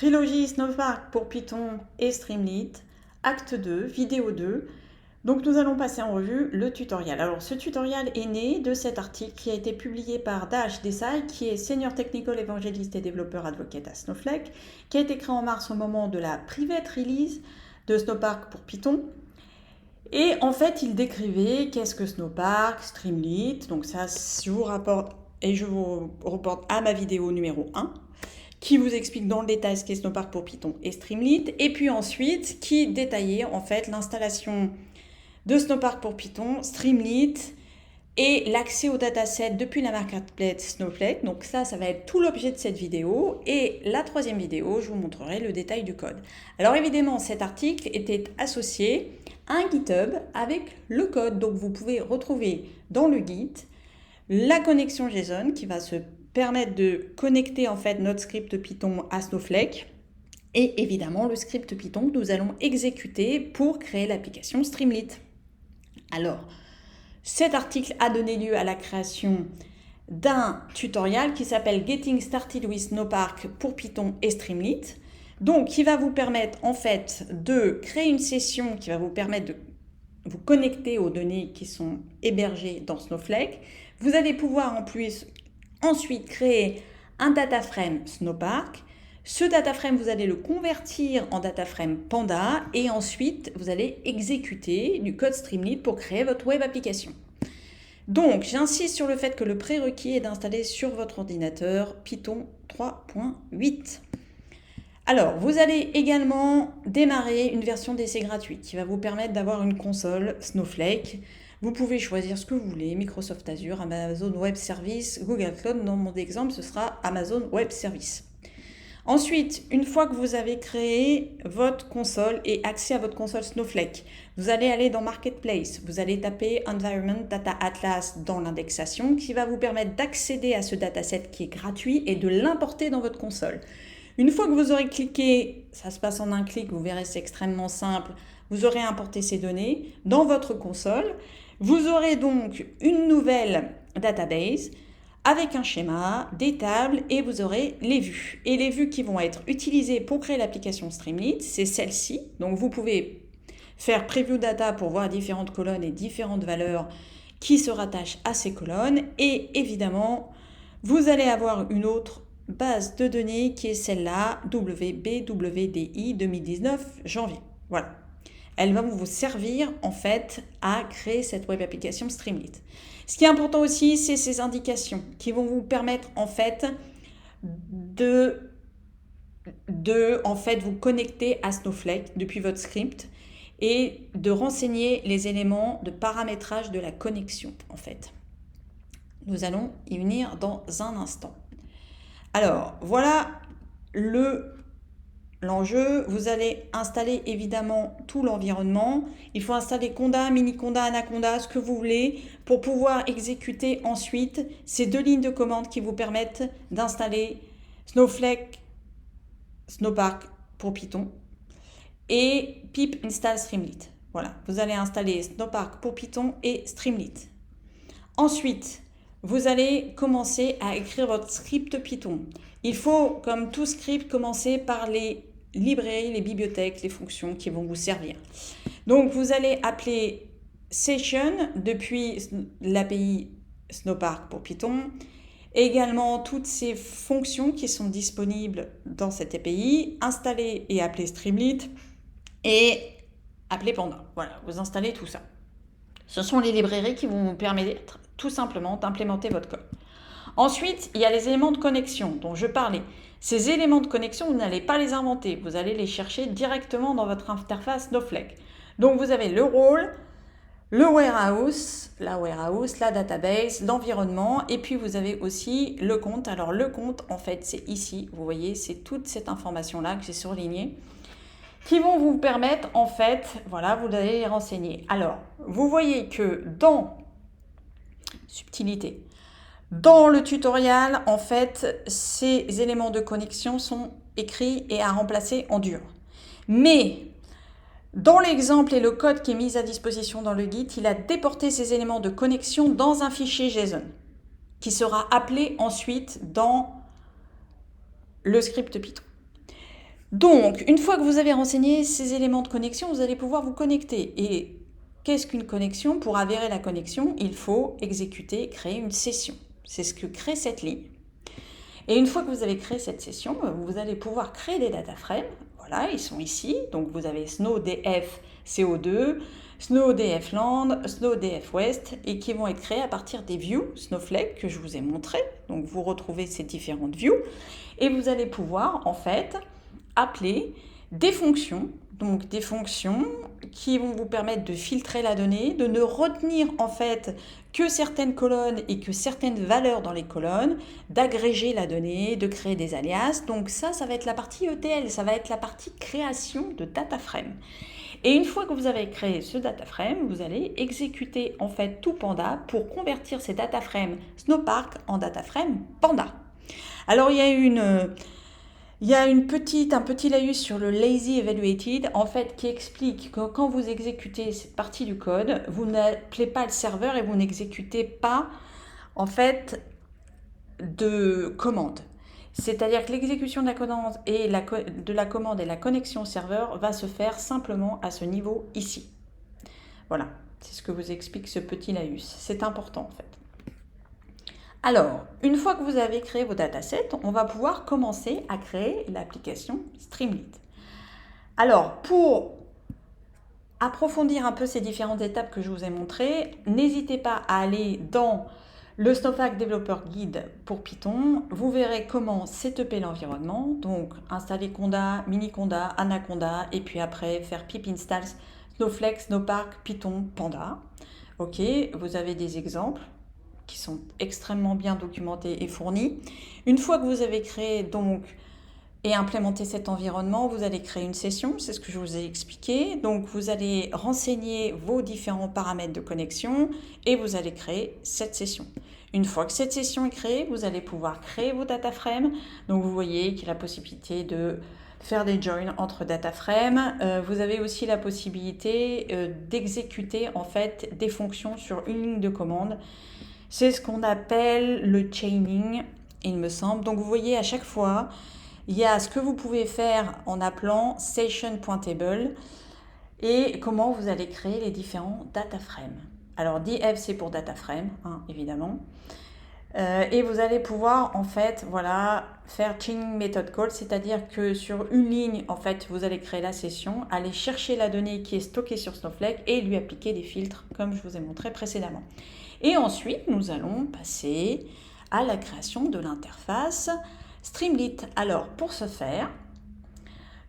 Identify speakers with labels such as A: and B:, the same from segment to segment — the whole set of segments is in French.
A: Trilogie Snowpark pour Python et Streamlit, acte 2, vidéo 2. Donc nous allons passer en revue le tutoriel. Alors ce tutoriel est né de cet article qui a été publié par Dash Desai, qui est Senior Technical Evangelist et développeur advocate à Snowflake, qui a été créé en mars au moment de la private release de Snowpark pour Python. Et en fait, il décrivait qu'est-ce que Snowpark, Streamlit, donc ça je vous rapporte et je vous reporte à ma vidéo numéro 1. Qui vous explique dans le détail ce qu'est Snowpark pour Python et Streamlit, et puis ensuite qui détaillait en fait l'installation de Snowpark pour Python, Streamlit et l'accès au dataset depuis la marketplace Snowflake. Donc ça va être tout l'objet de cette vidéo, et la troisième vidéo, je vous montrerai le détail du code. Alors évidemment, cet article était associé à un GitHub avec le code, donc vous pouvez retrouver dans le Git la connexion JSON qui va se permettre de connecter en fait notre script Python à Snowflake et évidemment le script Python que nous allons exécuter pour créer l'application Streamlit. Alors, cet article a donné lieu à la création d'un tutoriel qui s'appelle Getting Started with Snowpark pour Python et Streamlit, donc qui va vous permettre en fait de créer une session qui va vous permettre de vous connecter aux données qui sont hébergées dans Snowflake. Vous allez pouvoir en plus ensuite créer un data frame Snowpark. Ce data frame, vous allez le convertir en data frame Panda et ensuite vous allez exécuter du code Streamlit pour créer votre web application. Donc j'insiste sur le fait que le prérequis est d'installer sur votre ordinateur Python 3.8. Alors, vous allez également démarrer une version d'essai gratuite qui va vous permettre d'avoir une console Snowflake. Vous pouvez choisir ce que vous voulez, Microsoft Azure, Amazon Web Service, Google Cloud. Dans mon exemple, ce sera Amazon Web Service. Ensuite, une fois que vous avez créé votre console et accès à votre console Snowflake, vous allez aller dans Marketplace, vous allez taper Environment Data Atlas dans l'indexation qui va vous permettre d'accéder à ce dataset qui est gratuit et de l'importer dans votre console. Une fois que vous aurez cliqué, ça se passe en un clic, vous verrez c'est extrêmement simple, vous aurez importé ces données dans votre console. Vous aurez donc une nouvelle database avec un schéma, des tables et vous aurez les vues. Et les vues qui vont être utilisées pour créer l'application Streamlit, c'est celle-ci. Donc vous pouvez faire Preview Data pour voir différentes colonnes et différentes valeurs qui se rattachent à ces colonnes. Et évidemment, vous allez avoir une autre base de données qui est celle-là, WBWDI 2019 janvier. Voilà. Elle va vous servir en fait à créer cette web application Streamlit. Ce qui est important aussi, c'est ces indications qui vont vous permettre en fait de en fait vous connecter à Snowflake depuis votre script et de renseigner les éléments de paramétrage de la connexion en fait. Nous allons y venir dans un instant. Alors, voilà l'enjeu. Vous allez installer évidemment tout l'environnement. Il faut installer Conda, Miniconda, Anaconda, ce que vous voulez, pour pouvoir exécuter ensuite ces deux lignes de commande qui vous permettent d'installer Snowflake, Snowpark pour Python et pip install Streamlit. Voilà, vous allez installer Snowpark pour Python et Streamlit. Ensuite, vous allez commencer à écrire votre script Python. Il faut, comme tout script, commencer par les librairies, les bibliothèques, les fonctions qui vont vous servir. Donc, vous allez appeler session depuis l'API Snowpark pour Python. Également, toutes ces fonctions qui sont disponibles dans cette API, installer et appeler Streamlit et appeler Panda. Voilà, vous installez tout ça. Ce sont les librairies qui vont vous permettre tout simplement d'implémenter votre code. Ensuite, il y a les éléments de connexion dont je parlais. Ces éléments de connexion, vous n'allez pas les inventer. Vous allez les chercher directement dans votre interface Snowflake. Donc, vous avez le rôle, le warehouse, la database, l'environnement, et puis vous avez aussi le compte. Alors, le compte, en fait, c'est ici. Vous voyez, c'est toute cette information-là que j'ai surlignée, qui vont vous permettre, en fait, voilà, vous allez les renseigner. Alors, vous voyez que dans subtilité, dans le tutoriel, en fait, ces éléments de connexion sont écrits et à remplacer en dur. Mais dans l'exemple et le code qui est mis à disposition dans le Git, il a déporté ces éléments de connexion dans un fichier JSON qui sera appelé ensuite dans le script Python. Donc, une fois que vous avez renseigné ces éléments de connexion, vous allez pouvoir vous connecter. Et qu'est-ce qu'une connexion? Pour avérer la connexion, il faut exécuter, créer une session. C'est ce que crée cette ligne. Et une fois que vous avez créé cette session, vous allez pouvoir créer des data frames. Voilà, ils sont ici. Donc vous avez SnowDF CO2, SnowDF Land, SnowDF West, et qui vont être créés à partir des views Snowflake que je vous ai montré. Donc vous retrouvez ces différentes views. Et vous allez pouvoir en fait appeler des fonctions, donc des fonctions qui vont vous permettre de filtrer la donnée, de ne retenir en fait que certaines colonnes et que certaines valeurs dans les colonnes, d'agréger la donnée, de créer des alias. Donc ça va être la partie ETL, ça va être la partie création de data frame. Et une fois que vous avez créé ce data frame, vous allez exécuter en fait tout Panda pour convertir ces data frames Snowpark en data frame Panda. Alors il y a un petit laïus sur le lazy evaluated en fait qui explique que quand vous exécutez cette partie du code, vous n'appelez pas le serveur et vous n'exécutez pas en fait de commande. C'est-à-dire que l'exécution de la commande et la connexion au serveur va se faire simplement à ce niveau ici. Voilà, c'est ce que vous explique ce petit laïus. C'est important en fait. Alors, une fois que vous avez créé vos datasets, on va pouvoir commencer à créer l'application Streamlit. Alors, pour approfondir un peu ces différentes étapes que je vous ai montrées, n'hésitez pas à aller dans le Snowflake Developer Guide pour Python. Vous verrez comment setuper l'environnement, donc installer Conda, Mini Conda, Anaconda, et puis après faire pip install Snowflake, Snowpark, Python, Panda. Ok, vous avez des exemples qui sont extrêmement bien documentés et fournis. Une fois que vous avez créé donc et implémenté cet environnement, vous allez créer une session, c'est ce que je vous ai expliqué. Donc vous allez renseigner vos différents paramètres de connexion et vous allez créer cette session. Une fois que cette session est créée, vous allez pouvoir créer vos data frames. Donc vous voyez qu'il y a la possibilité de faire des joins entre data frames. Vous avez aussi la possibilité d'exécuter en fait des fonctions sur une ligne de commande. C'est ce qu'on appelle le chaining, il me semble. Donc vous voyez à chaque fois, il y a ce que vous pouvez faire en appelant session.table et comment vous allez créer les différents data frames. Alors df c'est pour data frame, hein, évidemment. Et vous allez pouvoir en fait voilà, faire chaining method call, c'est-à-dire que sur une ligne en fait vous allez créer la session, aller chercher la donnée qui est stockée sur Snowflake et lui appliquer des filtres comme je vous ai montré précédemment. Et ensuite nous allons passer à la création de l'interface Streamlit. Alors pour ce faire,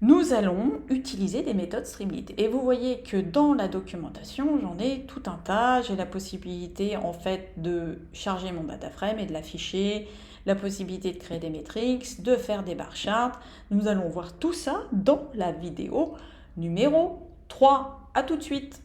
A: nous allons utiliser des méthodes Streamlit. Et vous voyez que dans la documentation, j'en ai tout un tas. J'ai la possibilité en fait de charger mon data frame et de l'afficher, la possibilité de créer des métriques, de faire des bar charts. Nous allons voir tout ça dans la vidéo numéro 3. À tout de suite.